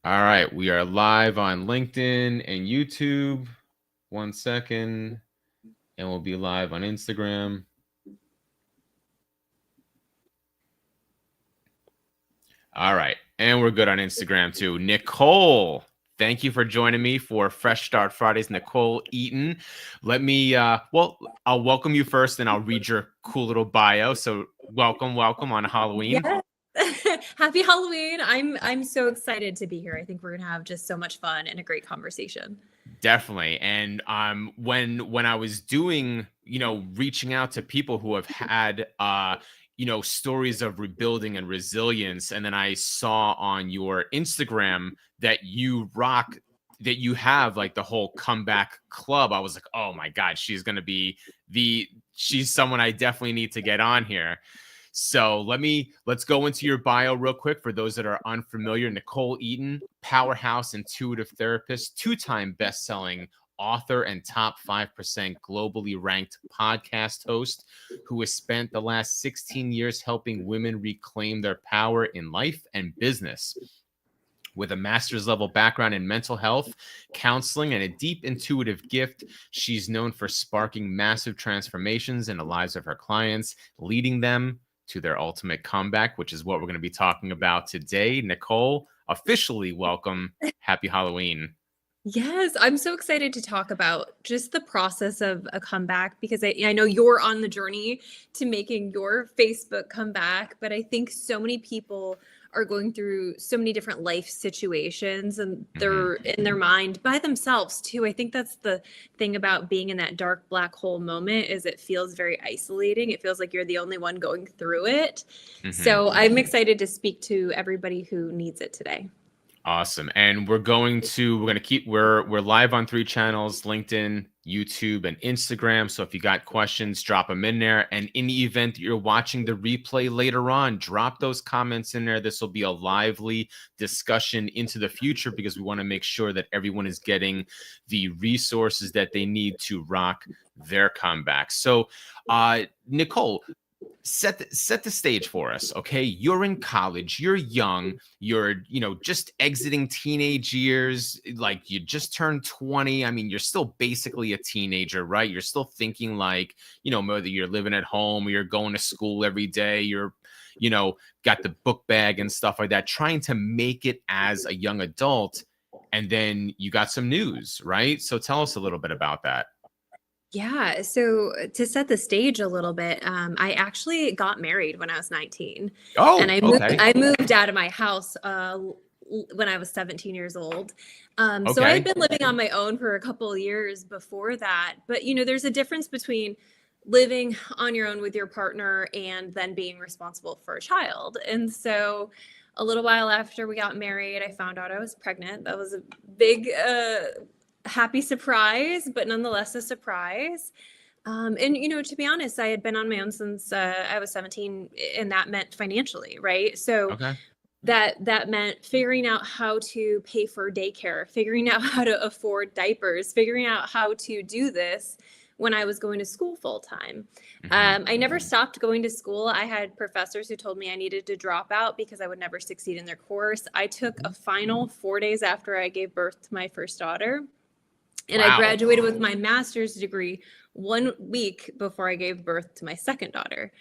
All right, we are live on LinkedIn and YouTube. 1 second, and we'll be live on Instagram. All right, and we're good on Instagram too. Nichole, thank you for joining me for Fresh Start Fridays. Nichole Eaton. I'll welcome you first, and I'll read your cool little bio. So welcome on Halloween. Yeah. Happy Halloween. I'm so excited to be here. I think we're gonna have just so much fun and a great conversation. Definitely. And when I was doing, reaching out to people who have had stories of rebuilding and resilience, and then I saw on your Instagram that you have like the whole comeback club. I was like, oh my God, she's gonna be she's someone I definitely need to get on here. So let's go into your bio real quick for those that are unfamiliar. Nichole Eaton, powerhouse intuitive therapist, two-time best-selling author and top 5% globally ranked podcast host who has spent the last 16 years helping women reclaim their power in life and business. With a master's level background in mental health, counseling, and a deep intuitive gift, she's known for sparking massive transformations in the lives of her clients, leading them to their ultimate comeback, which is what we're going to be talking about today. Nichole, officially welcome. Happy Halloween. Yes, I'm so excited to talk about just the process of a comeback because I know you're on the journey to making your Facebook comeback, but I think so many people are going through so many different life situations and they're in their mind by themselves too. I think that's the thing about being in that dark black hole moment is it feels very isolating. It feels like you're the only one going through it. So I'm excited to speak to everybody who needs it today. Awesome. And we're live on 3 channels, LinkedIn, YouTube, and Instagram. So if you got questions, drop them in there. And in the event that you're watching the replay later on, drop those comments in there. This will be a lively discussion into the future because we want to make sure that everyone is getting the resources that they need to rock their comeback. So, Nichole, set the stage for us. Okay, you're in college, you're young, you're just exiting teenage years, like you just turned 20. I mean, you're still basically a teenager, right? You're still thinking like, whether you're living at home or you're going to school every day, you're got the book bag and stuff like that, trying to make it as a young adult. And then you got some news, right? So tell us a little bit about that. Yeah. So to set the stage a little bit, I actually got married when I was 19. And Oh, okay. I moved out of my house when I was 17 years old. So I had been living on my own for a couple of years before that. But, there's a difference between living on your own with your partner and then being responsible for a child. And so a little while after we got married, I found out I was pregnant. That was a big happy surprise, but nonetheless a surprise. And to be honest, I had been on my own since I was 17, and that meant financially, right? So that meant figuring out how to pay for daycare, figuring out how to afford diapers, figuring out how to do this when I was going to school full time. I never stopped going to school. I had professors who told me I needed to drop out because I would never succeed in their course. I took a final 4 days after I gave birth to my first daughter. And I graduated with my master's degree 1 week before I gave birth to my second daughter.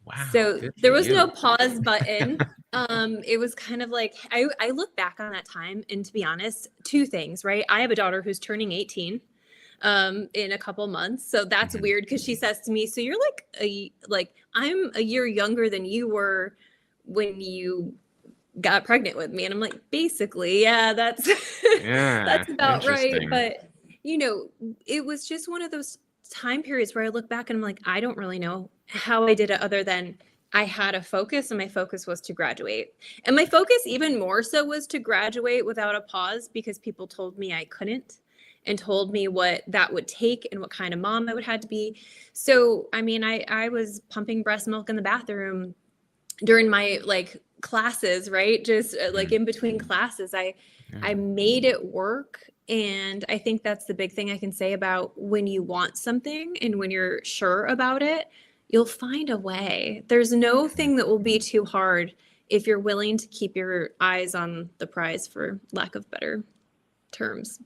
Wow. So there was no pause button. It was kind of like, I look back on that time, and to be honest, 2 things, right? I have a daughter who's turning 18 in a couple months. So that's weird because she says to me, so you're like I'm a year younger than you were when you got pregnant with me. And I'm like, basically, yeah, that's that's about right. But it was just one of those time periods where I look back and I'm like, I don't really know how I did it other than I had a focus, and my focus was to graduate. And my focus even more so was to graduate without a pause because people told me I couldn't and told me what that would take and what kind of mom I would have to be. So, I mean, I was pumping breast milk in the bathroom during my classes, right? Just like in between classes, I made it work. And I think that's the big thing I can say about when you want something and when you're sure about it, you'll find a way. There's no thing that will be too hard if you're willing to keep your eyes on the prize, for lack of better terms.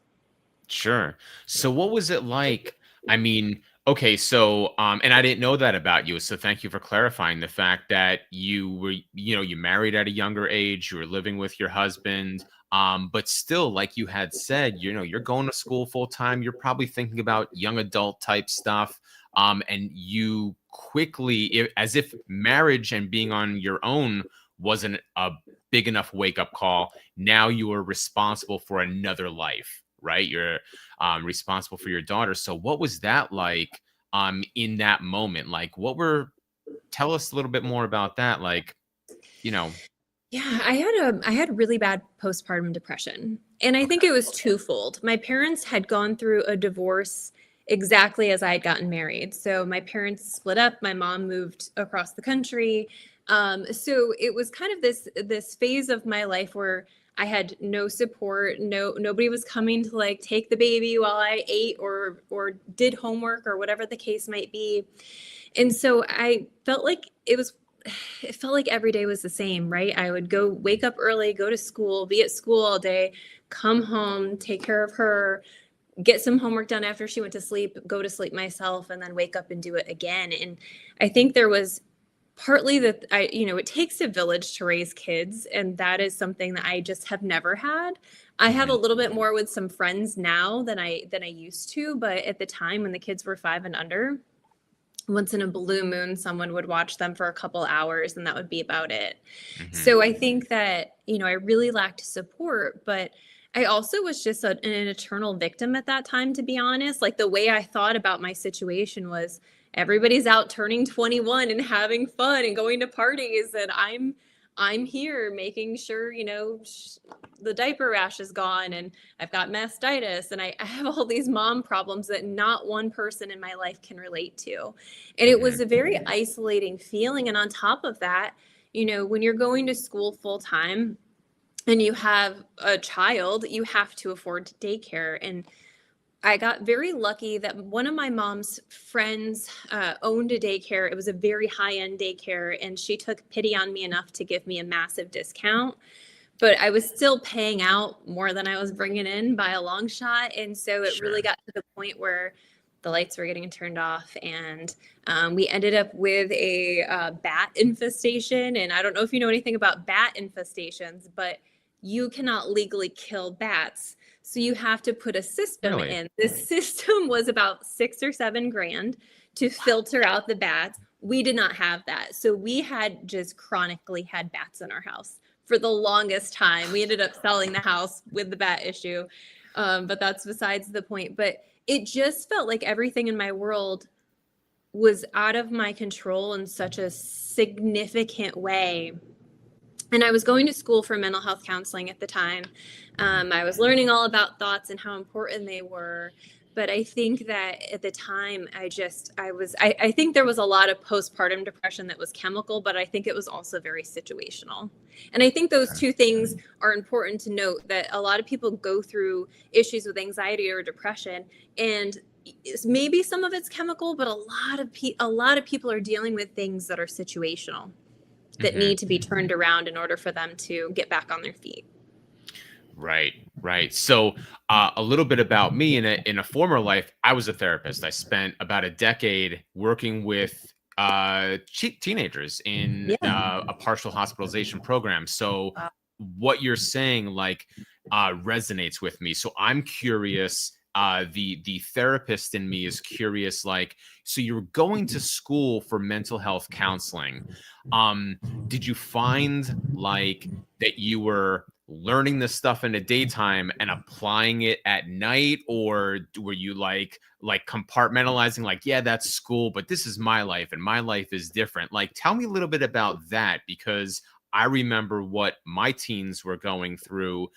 Sure. So what was it like? I mean, okay, so and I didn't know that about you. So thank you for clarifying the fact that you were, you married at a younger age, you were living with your husband. But still, like you had said, you're going to school full time, you're probably thinking about young adult type stuff. And you quickly, as if marriage and being on your own wasn't a big enough wake up call, now you are responsible for another life, right? You're responsible for your daughter. So what was that like in that moment? Like tell us a little bit more about that. Like, you know, Yeah, I had really bad postpartum depression. And I think it was twofold. My parents had gone through a divorce exactly as I had gotten married. So my parents split up, my mom moved across the country. So it was kind of this phase of my life where I had no support, nobody was coming to like take the baby while I ate or did homework or whatever the case might be. And so I felt like it felt like every day was the same, right? I would go wake up early, go to school, be at school all day, come home, take care of her, get some homework done after she went to sleep, go to sleep myself, and then wake up and do it again. And I think there was partly that it takes a village to raise kids, and that is something that I just have never had. I have a mhm, little bit more with some friends now than I used to, but at the time when the kids were 5 and under, once in a blue moon, someone would watch them for a couple hours and that would be about it. mhm, So I think that, I really lacked support, but I also was just an eternal victim at that time, to be honest. Like the way I thought about my situation was everybody's out turning 21 and having fun and going to parties, and I'm here making sure, the diaper rash is gone and I've got mastitis and I have all these mom problems that not one person in my life can relate to. And it mhm, was a very isolating feeling. And on top of that, when you're going to school full time and you have a child, you have to afford daycare. And I got very lucky that one of my mom's friends owned a daycare. It was a very high end daycare, and she took pity on me enough to give me a massive discount. But I was still paying out more than I was bringing in by a long shot. And so it really sure. got to the point where the lights were getting turned off. And we ended up with a bat infestation. And I don't know if you know anything about bat infestations, but you cannot legally kill bats. So you have to put a system Really? in. This system was about 6 or 7 grand to filter out the bats. We did not have that. So we had just chronically had bats in our house for the longest time. We ended up selling the house with the bat issue. But that's besides the point. But it just felt like everything in my world was out of my control in such a significant way. And I was going to school for mental health counseling at the time. Mhm, I was learning all about thoughts and how important they were. But I think that at the time, I think there was a lot of postpartum depression that was chemical, but I think it was also very situational. And I think those okay, two things are important to note, that a lot of people go through issues with anxiety or depression, and maybe some of it's chemical, but a lot of people are dealing with things that are situational, that mhm. need to be turned around in order for them to get back on their feet. Right, right. So, a little bit about me in a former life, I was a therapist. I spent about a decade working with teenagers in Yeah. a partial hospitalization program. So, what you're saying resonates with me. So, I'm curious. The therapist in me is curious. Like, so you're going to school for mental health counseling. Did you find like that you were learning this stuff in the daytime and applying it at night, or were you like compartmentalizing, like, yeah, that's school, but this is my life and my life is different? Like, tell me a little bit about that, because I remember what my teens were going through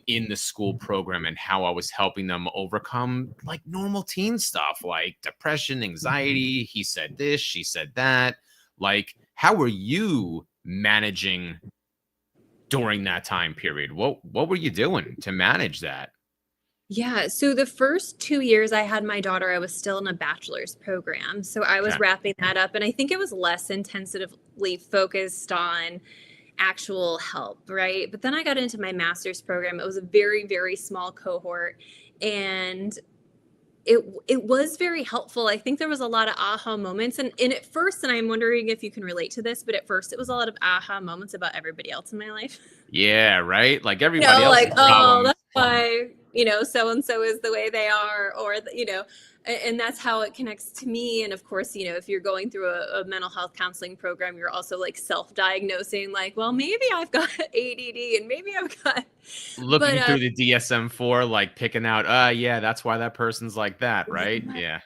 in the school program and how I was helping them overcome like normal teen stuff like depression, anxiety, he said this, she said that. Like, how were you managing during that time period? What were you doing to manage that? Yeah. So the first 2 years I had my daughter, I was still in a bachelor's program. So I was Okay. wrapping that up. And I think it was less intensively focused on actual help, right? But then I got into my master's program. It was a very, very small cohort, and it was very helpful. I think there was a lot of aha moments, and at first, and I'm wondering if you can relate to this, but at first it was a lot of aha moments about everybody else in my life. Yeah, right? Like everybody else's Like, oh, problems. that's why, so and so is the way they are, or, and that's how it connects to me. And of course, if you're going through a mental health counseling program, you're also like self-diagnosing, like, well, maybe I've got ADD and maybe I've got, but Looking through the DSM-4, like picking out, yeah, that's why that person's like that, right? Yeah.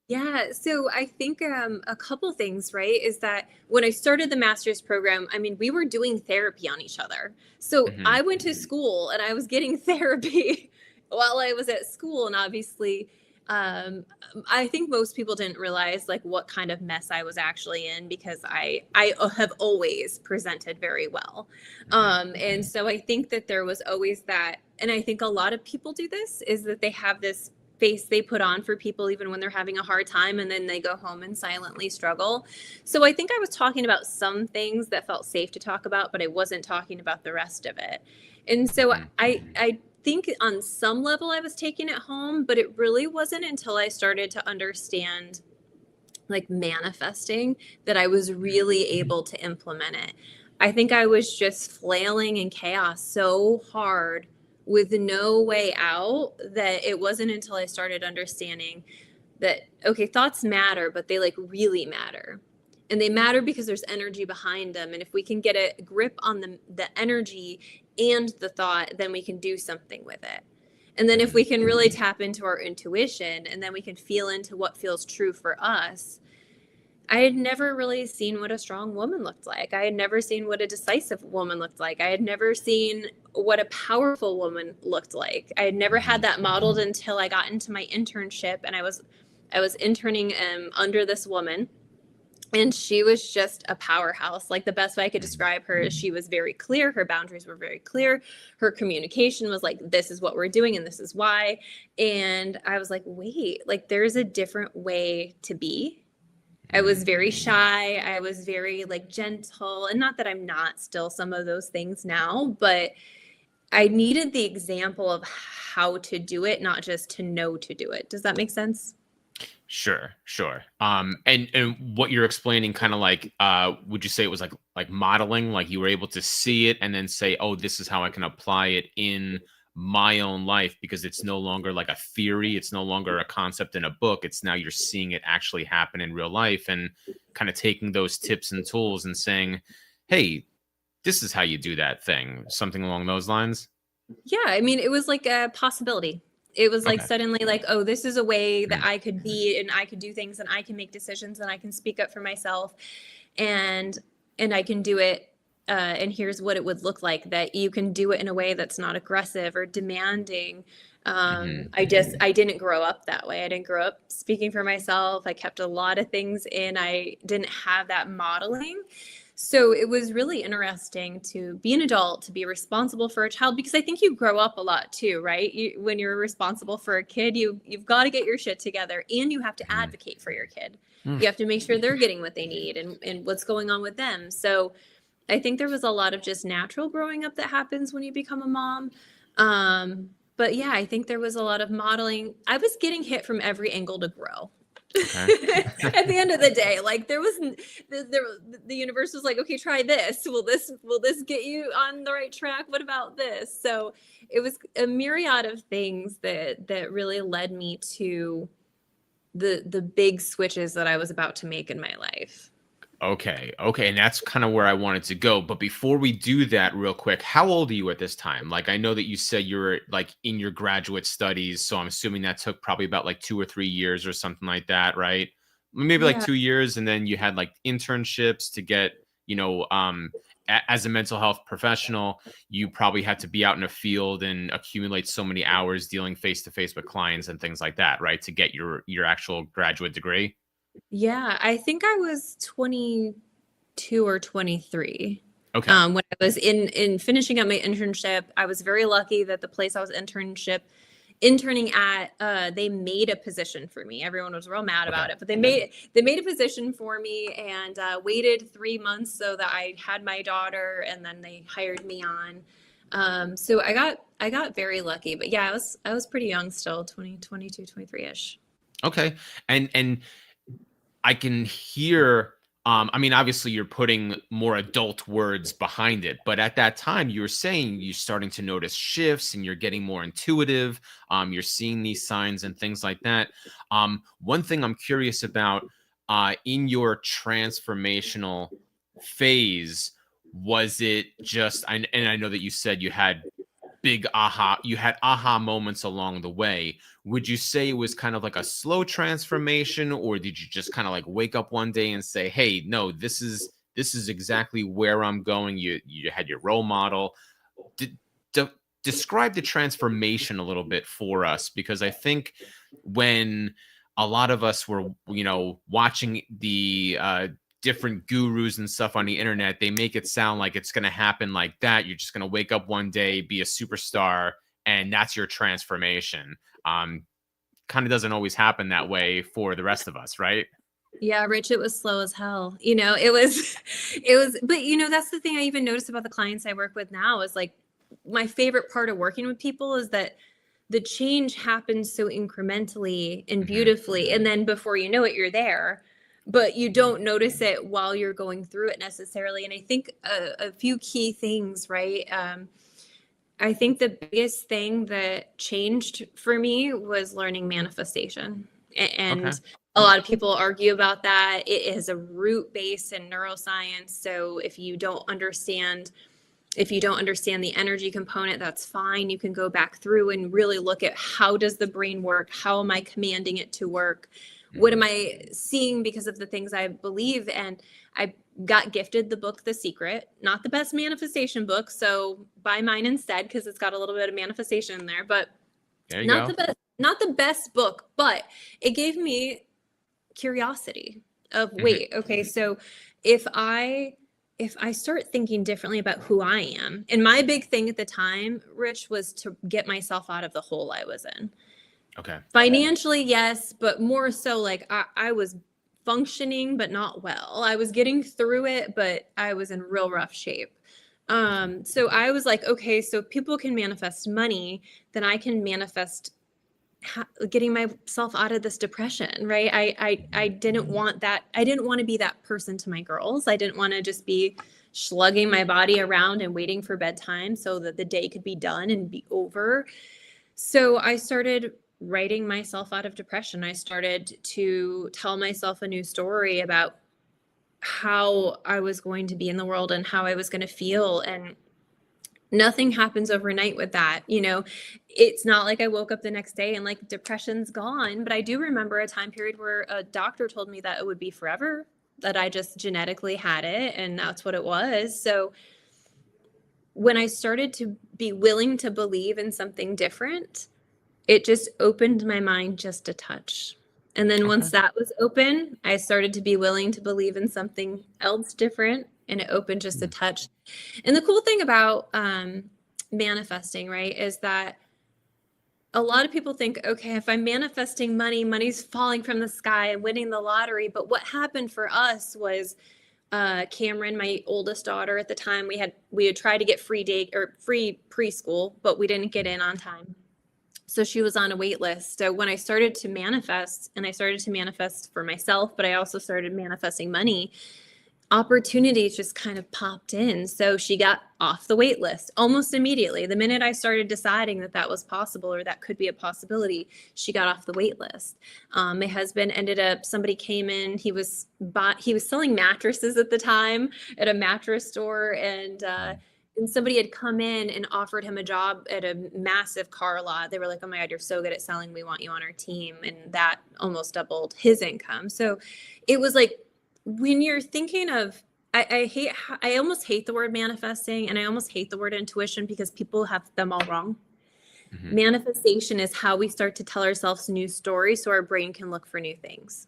yeah, so I think a couple things, right, is that when I started the master's program, I mean, we were doing therapy on each other. So Mhm. I went to school and I was getting therapy while I was at school. And obviously, um, I think most people didn't realize like what kind of mess I was actually in, because I have always presented very well. Mhm. And so I think that there was always that. And I think a lot of people do this, is that they have this face they put on for people even when they're having a hard time, and then they go home and silently struggle. So I think I was talking about some things that felt safe to talk about, but I wasn't talking about the rest of it. And so Mhm. I think on some level I was taking it home, but it really wasn't until I started to understand, like, manifesting, that I was Mhm. really able to implement it. I think I was just flailing in chaos so hard with no way out, that it wasn't until I started understanding that, okay, thoughts matter, but they like really matter. And they matter because there's energy behind them. And if we can get a grip on the energy and the thought, then we can do something with it. And then if Mhm. we can really tap into our intuition, and then we can feel into what feels true for us. I had never really seen what a strong woman looked like. I had never seen what a decisive woman looked like. I had never seen what a powerful woman looked like. I had never had Mhm. that modeled until I got into my internship, and I was interning under this woman, and she was just a powerhouse. Like, the best way I could Mhm. describe her is she was very clear, her boundaries were very clear, her communication was like, this is what we're doing and this is why. And I was like, wait, like, there's a different way to be. I was Mhm. very shy. I was very like gentle. And not that I'm not still some of those things now, but I needed the example of how to do it, not just to know to do it. Does that make sense? Sure, sure. And what you're explaining, kind of like, would you say it was like modeling, like you were able to see it and then say, "Oh, this is how I can apply it in my own life," because it's no longer like a theory, it's no longer a concept in a book. It's now you're seeing it actually happen in real life, and kind of taking those tips and tools and saying, "Hey, this is how you do that thing." Something along those lines. Yeah, I mean, it was like a possibility. It was like Okay. suddenly like, oh, this is a way that Mhm. I could be, and I could do things, and I can make decisions, and I can speak up for myself, and I can do it. And here's what it would look like, that you can do it in a way that's not aggressive or demanding. Mhm. I didn't grow up that way. I didn't grow up speaking for myself. I kept a lot of things in. I didn't have that modeling. So it was really interesting to be an adult, to be responsible for a child, because I think you grow up a lot too, right? When you're responsible for a kid, you've got to get your shit together, and you have to Mhm. advocate for your kid. Mm. You have to make sure they're getting what they need, and what's going on with them. So I think there was a lot of just natural growing up that happens when you become a mom. But yeah, I think there was a lot of modeling. I was getting hit from every angle to grow. Okay. At the end of the day, like, there, the universe was like, okay, try this. Will this get you on the right track? What about this? So it was a myriad of things that really led me to the big switches that I was about to make in my life. Okay, okay, and that's kind of where I wanted to go. But before we do that, real quick, how old are you at this time? Like, I know that you said you're like in your graduate studies, so I'm assuming that took probably about like 2 or 3 years or something like that, right? Maybe like Yeah. 2 years, and then you had like internships to get, as a mental health professional, you probably had to be out in a field and accumulate so many hours dealing face to face with clients and things like that, right? To get your actual graduate degree. Yeah, I think I was 22 or 23. Okay. When I was in finishing up my internship. I was very lucky that the place I was internship interning at, they made a position for me. Everyone was real mad Okay. about it, but they made a position for me, and waited 3 months so that I had my daughter, and then they hired me on. So I got very lucky, but yeah, I was pretty young still, 20, 22, 23-ish. Okay. And I can hear, I mean, obviously you're putting more adult words behind it, but at that time you were saying you're starting to notice shifts and you're getting more intuitive. You're seeing these signs and things like that. One thing I'm curious about, in your transformational phase, was it just, and I know that you said you had aha moments along the way. Would you say it was kind of like a slow transformation, or did you just kind of like wake up one day and say, hey, no, this is exactly where I'm going? You had your role model. D- de- Describe the transformation a little bit for us, because I think when a lot of us were, watching the different gurus and stuff on the internet, they make it sound like it's going to happen like that. You're just going to wake up one day, be a superstar, and that's your transformation. Kind of doesn't always happen that way for the rest of us, right? Yeah, Rich, it was slow as hell. It was, it was, but that's the thing I even notice about the clients I work with now is like, my favorite part of working with people is that the change happens so incrementally and Hmm. beautifully. And then before you know it, you're there, but you don't notice it while you're going through it necessarily. And I think a few key things, right? I think the biggest thing that changed for me was learning manifestation. Okay. And a lot of people argue about that. It is a root base in neuroscience. So if you don't understand the energy component, that's fine. You can go back through and really look at, how does the brain work? How am I commanding it to work? What am Hmm. I seeing because of the things I believe? And I got gifted the book The Secret, not the best manifestation book, so buy mine instead because it's got a little bit of manifestation in there, but There you not go. the best, not the best book, but it gave me curiosity of, Hmm. wait, okay, so if I start thinking differently about who I am, and my big thing at the time, Rich, was to get myself out of the hole I was in. Okay. Financially, yes, but more so like I was functioning, but not well. I was getting through it, but I was in real rough shape. Okay. So I was like, okay, so if people can manifest money, then I can manifest getting myself out of this depression, right? I didn't want that. I didn't want to be that person to my girls. I didn't want to just be slugging my body around and waiting for bedtime so that the day could be done and be over. So I started writing myself out of depression. I started to tell myself a new story about how I was going to be in the world and how I was going to feel. And nothing happens overnight with that. It's not like I woke up the next day and like depression's gone. But I do remember a time period where a doctor told me that it would be forever, that I just genetically had it and that's what it was. So when I started to be willing to believe in something different, it just opened my mind just a touch. And then Okay. once that was open, I started to be willing to believe in something else different, and it opened just a Mm. touch. And the cool thing about manifesting, right, is that a lot of people think, okay, if I'm manifesting money, money's falling from the sky and winning the lottery. But what happened for us was Cameron, my oldest daughter at the time, we had tried to get free day or free preschool, but we didn't get in on time. So she was on a wait list. So when I started to manifest, and I started to manifest for myself, but I also started manifesting money, opportunities just kind of popped in. So she got off the wait list almost immediately. The minute I started deciding that that was possible or that could be a possibility, she got off the wait list. My husband ended up, somebody came in, he was selling mattresses at the time at a mattress store, and somebody had come in and offered him a job at a massive car lot. They were like, oh my God, you're so good at selling. We want you on our team. And that almost doubled his income. So it was like, when you're thinking of, I almost hate the word manifesting, and I almost hate the word intuition because people have them all wrong. Mhm. Manifestation is how we start to tell ourselves new stories so our brain can look for new things.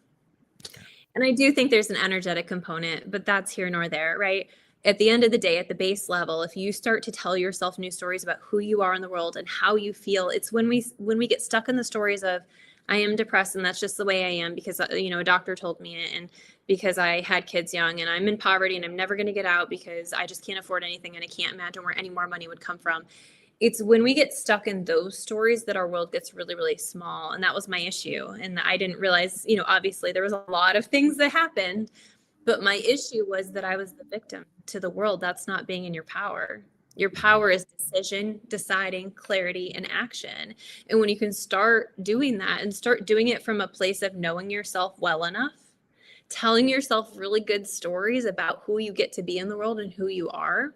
Okay. And I do think there's an energetic component, but that's here nor there, right? at the end of the day, at the base level, if you start to tell yourself new stories about who you are in the world and how you feel, it's when we get stuck in the stories of, I am depressed and that's just the way I am because, a doctor told me it, and because I had kids young, and I'm in poverty and I'm never going to get out because I just can't afford anything and I can't imagine where any more money would come from. It's when we get stuck in those stories that our world gets really, really small. And that was my issue. And I didn't realize, obviously there was a lot of things that happened, but my issue was that I was the victim to the world. That's not being in your power. Your power is decision, deciding, clarity, and action. And when you can start doing that and start doing it from a place of knowing yourself well enough, telling yourself really good stories about who you get to be in the world and who you are,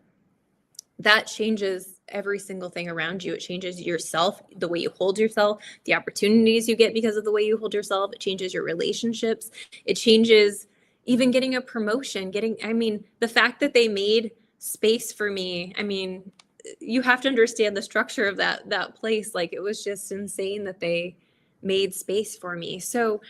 that changes every single thing around you. It changes yourself, the way you hold yourself, the opportunities you get because of the way you hold yourself. It changes your relationships. It changes even getting a promotion, the fact that they made space for me. You have to understand the structure of that place. Like, it was just insane that they made space for me. So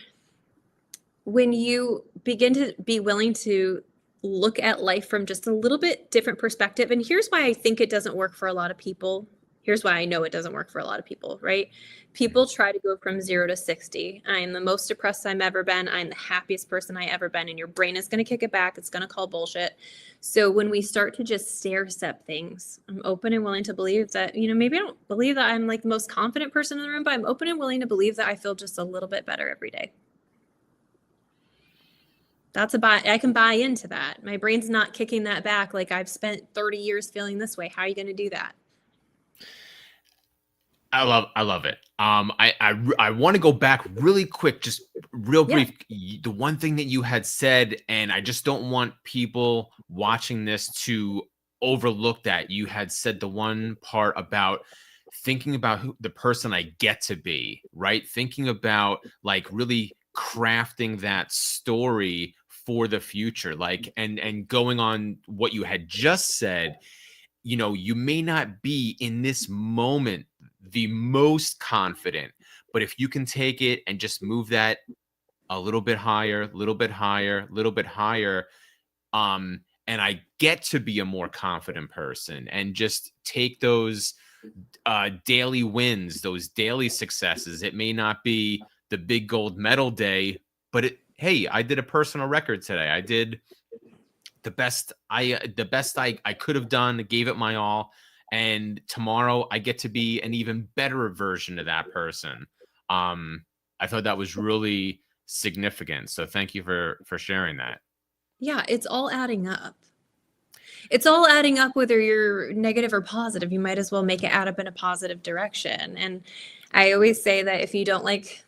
when you begin to be willing to look at life from just a little bit different perspective, and here's why I think it doesn't work for a lot of people. Here's why I know it doesn't work for a lot of people, right? People try to go from 0 to 60. I am the most depressed I've ever been. I'm the happiest person I ever been. And your brain is going to kick it back. It's going to call bullshit. So when we start to just stair step things, I'm open and willing to believe that, maybe I don't believe that I'm like the most confident person in the room, but I'm open and willing to believe that I feel just a little bit better every day. I can buy into that. My brain's not kicking that back. Like, I've spent 30 years feeling this way. How are you going to do that? I love it. I want to go back really quick, just real brief. Yeah. The one thing that you had said, and I just don't want people watching this to overlook that. You had said the one part about thinking about the person I get to be, right? Thinking about like really crafting that story for the future, like, and going on what you had just said. You may not be in this moment the most confident, but if you can take it and just move that a little bit higher, little bit higher, little bit higher, and I get to be a more confident person, and just take those daily wins, those daily successes. It may not be the big gold medal day, but hey, I did a personal record today. I did the best I could have done, gave it my all. And tomorrow I get to be an even better version of that person. I thought that was really significant. So thank you for sharing that. Yeah, it's all adding up. It's all adding up, whether you're negative or positive. You might as well make it add up in a positive direction. And I always say that if you don't like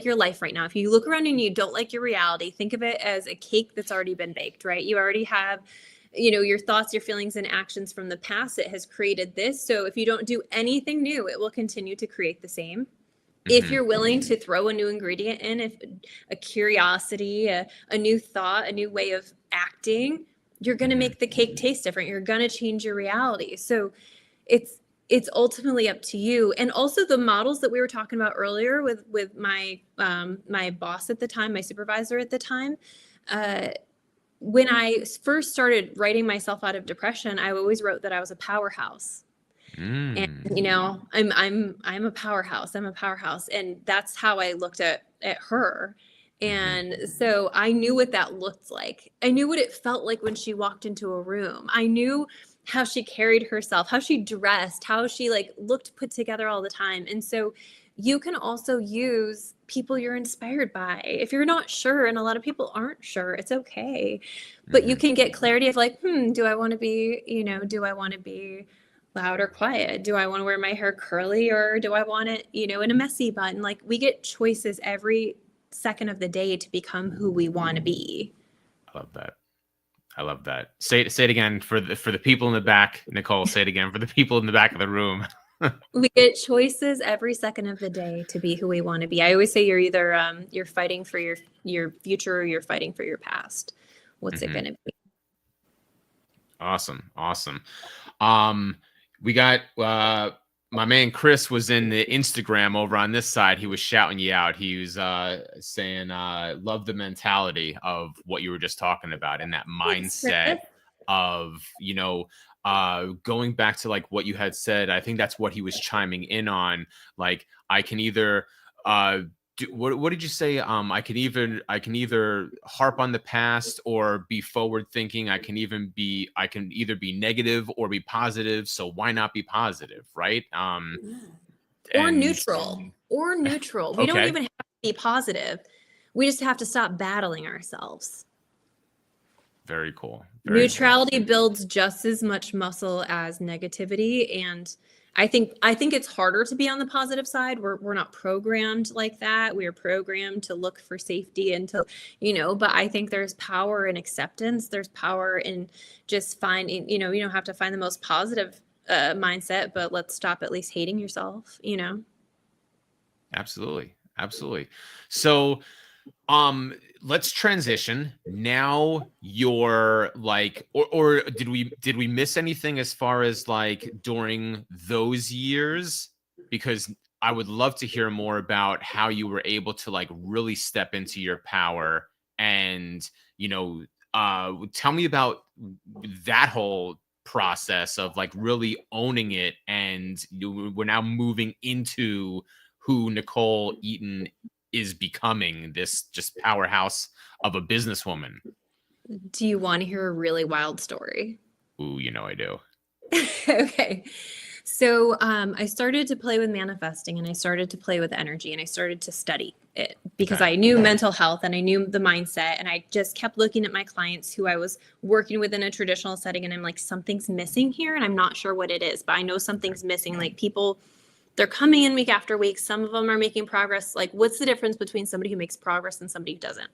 your life right now, if you look around and you don't like your reality, think of it as a cake that's already been baked, right? You already have, your thoughts, your feelings, and actions from the past. It has created this. So if you don't do anything new, it will continue to create the same. Mm-hmm. If you're willing to throw a new ingredient in, if a curiosity, a new thought, a new way of acting, you're going to make the cake taste different. You're going to change your reality. So it's ultimately up to you. And also the models that we were talking about earlier with my my boss at the time, my supervisor at the time, when I first started writing myself out of depression, I always wrote that I was a powerhouse. And I'm a powerhouse. I'm a powerhouse. And that's how I looked at her. And so I knew what that looked like. I knew what it felt like when she walked into a room. I knew how she carried herself, how she dressed, how she like looked put together all the time. And so you can also use people you're inspired by. If you're not sure, and a lot of people aren't sure, it's okay. But you can get clarity of like, do I want to be, do I want to be loud or quiet? Do I want to wear my hair curly, or do I want it, in a messy bun? Like, we get choices every second of the day to become who we want to be. I love that. Say it again for the people in the back. Nichole, say it again for the people in the back of the room. We get choices every second of the day to be who we want to be. I always say you're either you're fighting for your future, or you're fighting for your past. What's it going to be? Awesome. We got my man Chris was in the Instagram over on this side. He was shouting you out. He was saying, love the mentality of what you were just talking about, and that mindset of, going back to like what you had said. I think that's what he was chiming in on. Like, I can either what did you say? I can either harp on the past or be forward thinking. I can either be negative or be positive. So why not be positive, right? Or And neutral. Or neutral. We don't okay. even have to be positive. We just have to stop battling ourselves. Very cool. Very cool. Neutrality builds just as much muscle as negativity, and I think it's harder to be on the positive side. We're not programmed like that. We are programmed to look for safety and to, but I think there's power in acceptance. There's power in just finding, you don't have to find the most positive mindset, but let's stop at least hating yourself. Absolutely. Absolutely. So, let's transition. Now you're like, or did we miss anything as far as like during those years? Because I would love to hear more about how you were able to like really step into your power and, tell me about that whole process of like really owning it, and we're now moving into who Nichole Eaton is becoming, this just powerhouse of a businesswoman. Do you want to hear a really wild story? Ooh, I do. Okay. So I started to play with manifesting, and I started to play with energy, and I started to study it because Okay. I knew mental health and I knew the mindset, and I just kept looking at my clients who I was working with in a traditional setting, and I'm like, something's missing here, and I'm not sure what it is, but I know something's missing. Like, people, they're coming in week after week. Some of them are making progress. Like, what's the difference between somebody who makes progress and somebody who doesn't?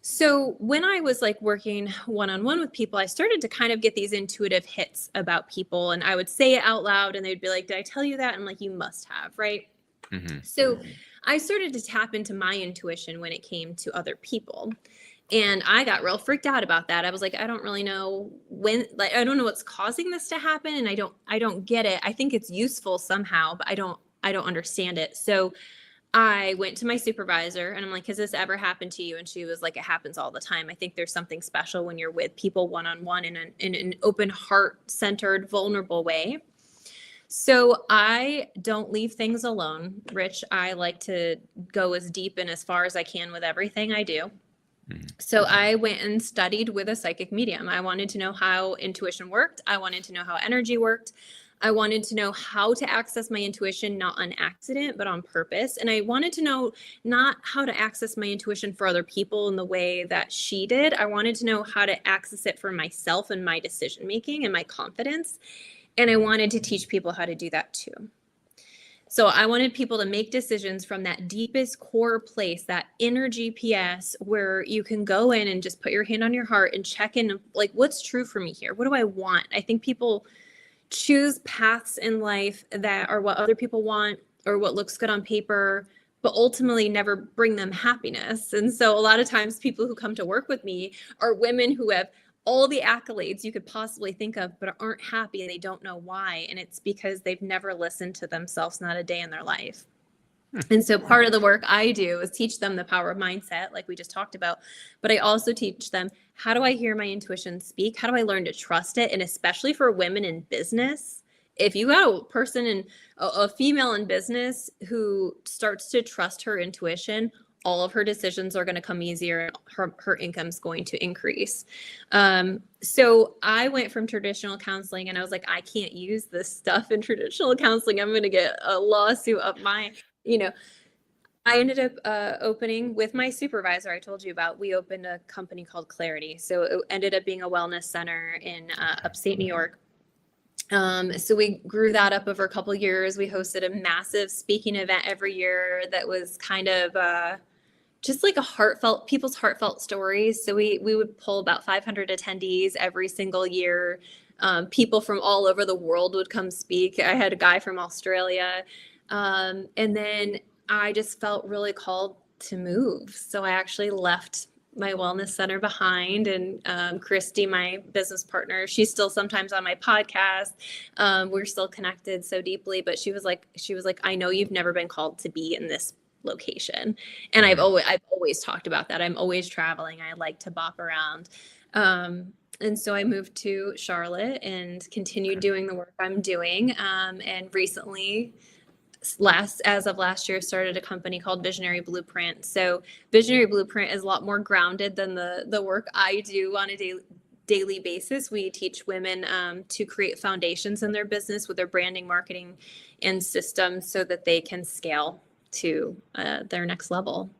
So when I was like working one-on-one with people, I started to kind of get these intuitive hits about people, and I would say it out loud and they'd be like, did I tell you that? And I'm like, you must have, right? Mm-hmm. So I started to tap into my intuition when it came to other people. And I got real freaked out about that. I was like, I don't really know when, like, I don't know what's causing this to happen. And I don't get it. I think it's useful somehow, but I don't understand it. So I went to my supervisor and I'm like, has this ever happened to you? And she was like, it happens all the time. I think there's something special when you're with people one-on-one in an open, heart-centered, vulnerable way. So I don't leave things alone, Rich. I like to go as deep and as far as I can with everything I do. So I went and studied with a psychic medium. I wanted to know how intuition worked. I wanted to know how energy worked. I wanted to know how to access my intuition, not on accident, but on purpose. And I wanted to know not how to access my intuition for other people in the way that she did. I wanted to know how to access it for myself and my decision making and my confidence. And I wanted to teach people how to do that too. So I wanted people to make decisions from that deepest core place, that inner GPS, where you can go in and just put your hand on your heart and check in, like, what's true for me here? What do I want? I think people choose paths in life that are what other people want or what looks good on paper, but ultimately never bring them happiness. And so a lot of times people who come to work with me are women who have all the accolades you could possibly think of, but aren't happy and they don't know why. And it's because they've never listened to themselves, not a day in their life. And so part of the work I do is teach them the power of mindset, like we just talked about. But I also teach them, how do I hear my intuition speak? How do I learn to trust it? And especially for women in business, if you got a person in a female in business who starts to trust her intuition, all of her decisions are going to come easier. Her income's going to increase. So I went from traditional counseling and I was like, I can't use this stuff in traditional counseling. I'm going to get a lawsuit up my, I ended up opening with my supervisor I told you about. We opened a company called Clarity. So it ended up being a wellness center in upstate New York. So we grew that up over a couple of years. We hosted a massive speaking event every year that was kind of just like people's heartfelt stories. So we would pull about 500 attendees every single year. People from all over the world would come speak. I had a guy from Australia. And then I just felt really called to move. So I actually left my wellness center behind, and Christy, my business partner, she's still sometimes on my podcast. We're still connected so deeply, but she was like, I know you've never been called to be in this location. And I've always talked about that. I'm always traveling. I like to bop around. And so I moved to Charlotte and continued doing the work I'm doing. And recently, as of last year, started a company called Visionary Blueprint. So Visionary Blueprint is a lot more grounded than the work I do on a daily basis. We teach women to create foundations in their business with their branding, marketing, and systems so that they can scale to their next level.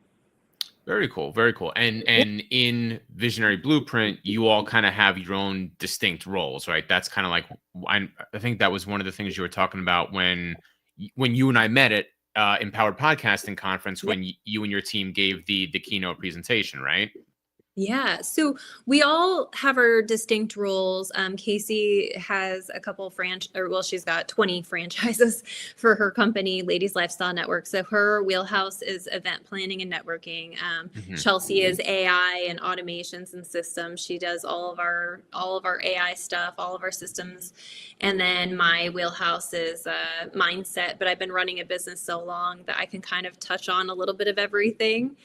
Very cool, very cool. And in Visionary Blueprint, you all kind of have your own distinct roles, right? That's kind of like I think that was one of the things you were talking about when you and I met at Empowered Podcasting Conference, Yep. when you and your team gave the keynote presentation, right? Yeah, so we all have our distinct roles. Casey has a couple she's got 20 franchises for her company, Ladies Lifestyle Network. So her wheelhouse is event planning and networking. Hmm. Chelsea is AI and automations and systems. She does all of our AI stuff, all of our systems. And then my wheelhouse is mindset. But I've been running a business so long that I can kind of touch on a little bit of everything.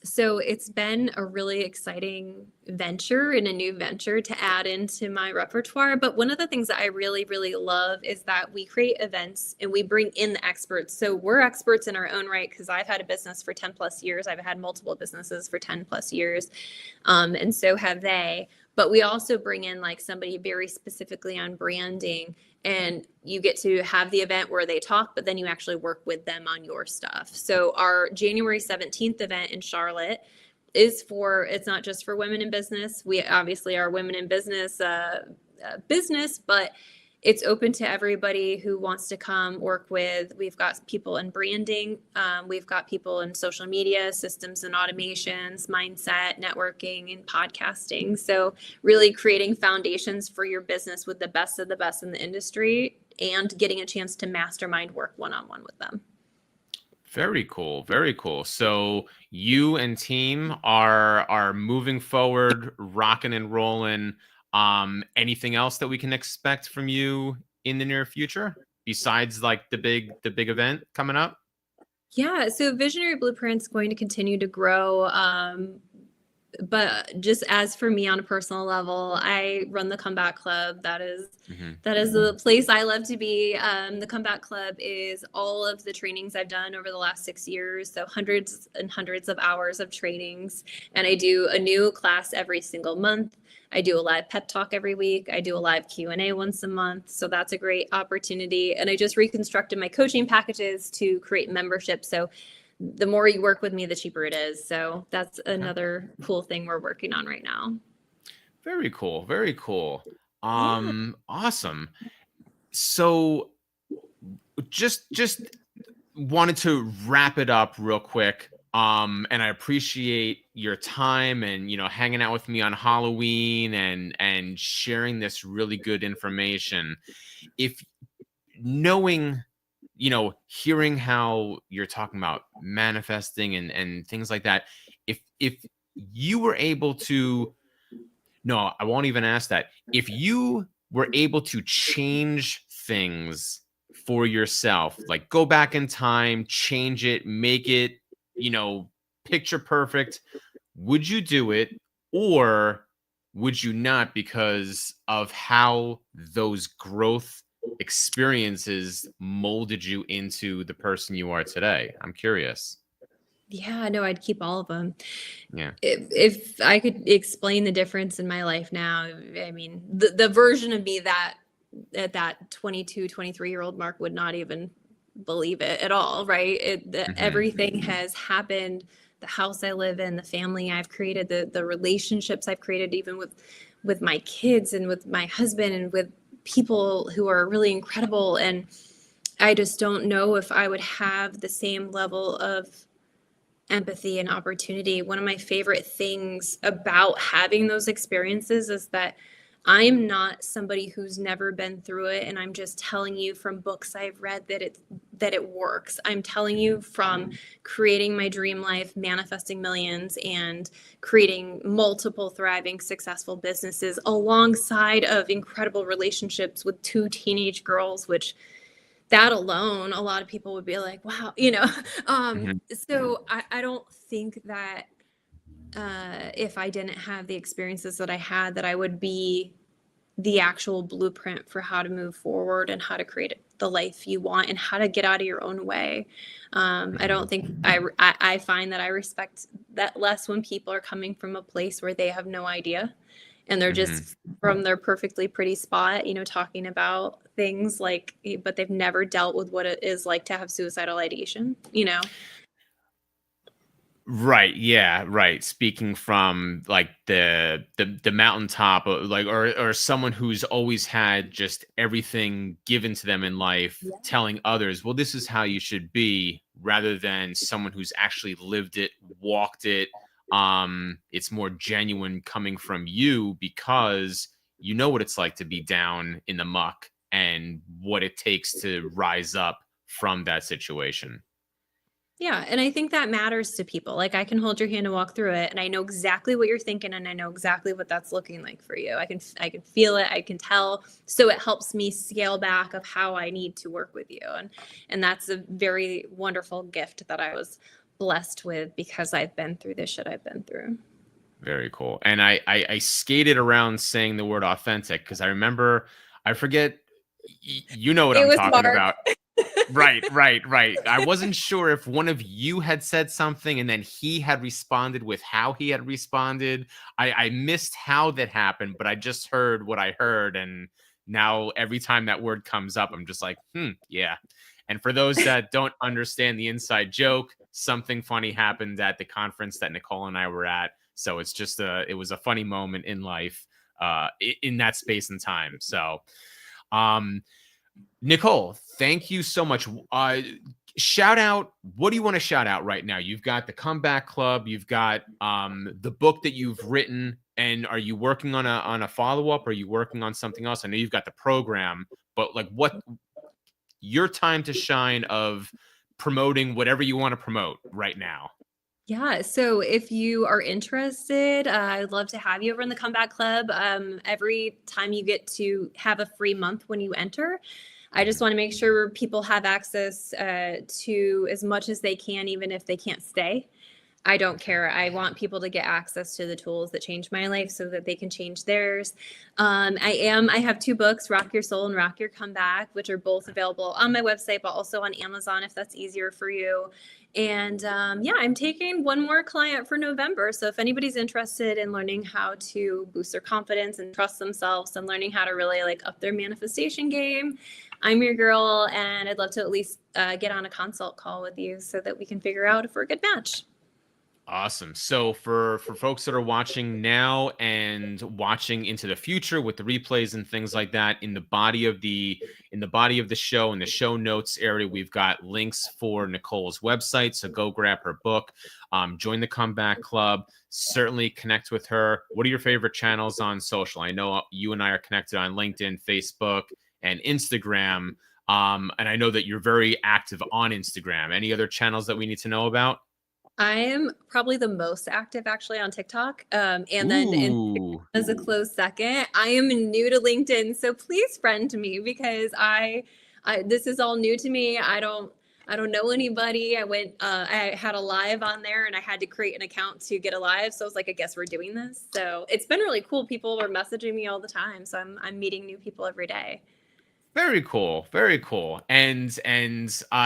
So it's been a really exciting venture and a new venture to add into my repertoire. But one of the things that I really, really love is that we create events and we bring in the experts. So we're experts in our own right, because I've had a business for 10 plus years. I've had multiple businesses for 10 plus years. And so have they. But we also bring in like somebody very specifically on branding, and you get to have the event where they talk, but then you actually work with them on your stuff. So our January 17th event in Charlotte it's not just for women in business. We obviously are women in business, but it's open to everybody who wants to come work with. We've got people in branding. We've got people in social media, systems and automations, mindset, networking, and podcasting. So really creating foundations for your business with the best of the best in the industry and getting a chance to mastermind work one-on-one with them. Very cool. Very cool. So you and team are moving forward, rocking and rolling. Anything else that we can expect from you in the near future besides like the big event coming up? Yeah, so Visionary Blueprint's going to continue to grow. But just as for me on a personal level, I run the Comeback Club. Hmm. That is the place I love to be. The Comeback Club is all of the trainings I've done over the last 6 years. So hundreds and hundreds of hours of trainings. And I do a new class every single month. I do a live pep talk every week. I do a live Q&A once a month. So that's a great opportunity. And I just reconstructed my coaching packages to create membership. So the more you work with me, the cheaper it is. So that's another cool thing we're working on right now. Very cool. Very cool. Yeah. Awesome. So just wanted to wrap it up real quick. And I appreciate your time and hanging out with me on Halloween and sharing this really good information. If knowing, hearing how you're talking about manifesting and things like that, if you were able to, no, I won't even ask that. If you were able to change things for yourself, like go back in time, change it, make it, picture perfect, would you do it or would you not because of how those growth experiences molded you into the person you are today? I'm curious. Yeah, no, I'd keep all of them. Yeah. If I could explain the difference in my life now, I mean, the version of me that at that 22, 23-year-old mark would not even believe it at all, right? Hmm. Everything has happened. The house I live in, the family I've created, the relationships I've created, even with my kids and with my husband and with people who are really incredible. And I just don't know if I would have the same level of empathy and opportunity. One of my favorite things about having those experiences is that I'm not somebody who's never been through it and I'm just telling you from books I've read that it works. I'm telling you from creating my dream life, manifesting millions, and creating multiple thriving successful businesses alongside of incredible relationships with 2 teenage girls, which that alone, a lot of people would be like, wow, Hmm. so I don't think that if I didn't have the experiences that I had, that I would be the actual blueprint for how to move forward and how to create the life you want and how to get out of your own way. I Mhm. don't think I find that I respect that less when people are coming from a place where they have no idea and they're Mhm. just from their perfectly pretty spot, talking about things like, but they've never dealt with what it is like to have suicidal ideation. Right. Yeah. Right. Speaking from like the mountaintop, like or someone who's always had just everything given to them in life, Yeah. telling others, "Well, this is how you should be," rather than someone who's actually lived it, walked it. It's more genuine coming from you because you know what it's like to be down in the muck and what it takes to rise up from that situation. Yeah, and I think that matters to people. Like I can hold your hand and walk through it, and I know exactly what you're thinking, and I know exactly what that's looking like for you. I can feel it, I can tell. So it helps me scale back of how I need to work with you, and that's a very wonderful gift that I was blessed with because I've been through the shit I've been through. Very cool. And I skated around saying the word authentic because I remember I forget you know what It I'm was talking Mark. about. Right, right, right. I wasn't sure if one of you had said something and then he had responded with how he had responded. I missed how that happened, but I just heard what I heard. And now every time that word comes up, I'm just like, yeah. And for those that don't understand the inside joke, something funny happened at the conference that Nichole and I were at. So it's just it was a funny moment in life, in that space and time. So, um, Nichole, thank you so much. Shout out. What do you want to shout out right now? You've got the Comeback Club. You've got the book that you've written. And are you working on a follow up? Are you working on something else? I know you've got the program, but like, what your time to shine of promoting whatever you want to promote right now? Yeah, so if you are interested, I'd love to have you over in the Comeback Club. Every time you get to have a free month when you enter, I just Mhm. want to make sure people have access to as much as they can, even if they can't stay. I don't Okay. care. I want people to get access to the tools that changed my life so that they can change theirs. I have two books, Rock Your Soul and Rock Your Comeback, which are both available on my website, but also on Amazon if that's easier for you. And yeah, I'm taking one more client for November. So if anybody's interested in learning how to boost their confidence and trust themselves and learning how to really like up their manifestation game, I'm your girl. And I'd love to at least get on a consult call with you so that we can figure out if we're a good match. Awesome. So for folks that are watching now and watching into the future with the replays and things like that, in the body of the show, in the show notes area, we've got links for Nichole's website. So go grab her book, join the Comeback Club, certainly connect with her. What are your favorite channels on social? I know you and I are connected on LinkedIn, Facebook, and Instagram. And I know that you're very active on Instagram. Any other channels that we need to know about? I am probably the most active actually on TikTok. And then Instagram Ooh. as a close second. I am new to LinkedIn, so please friend me because I this is all new to me. I don't know anybody. I had a live on there and I had to create an account to get a live. So I was like, I guess we're doing this. So it's been really cool. People are messaging me all the time. So I'm meeting new people every day. Very cool. Very cool. And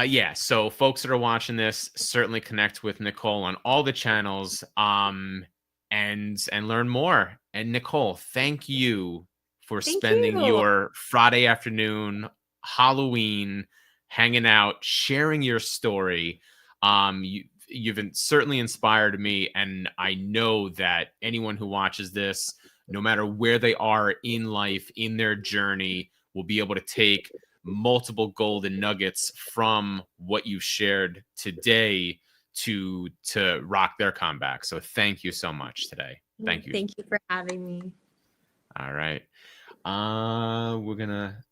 yeah, so folks that are watching this, certainly connect with Nichole on all the channels and learn more. And Nichole, thank you for Thank spending you. your Friday afternoon, Halloween, hanging out, sharing your story. Certainly inspired me, and I know that anyone who watches this, no matter where they are in life, in their journey, will be able to take multiple golden nuggets from what you shared today to rock their comeback. So thank you so much today. Thank you. Thank you for having me. All right. We're gonna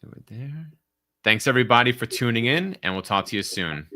do it there. Thanks everybody for tuning in, and we'll talk to you soon.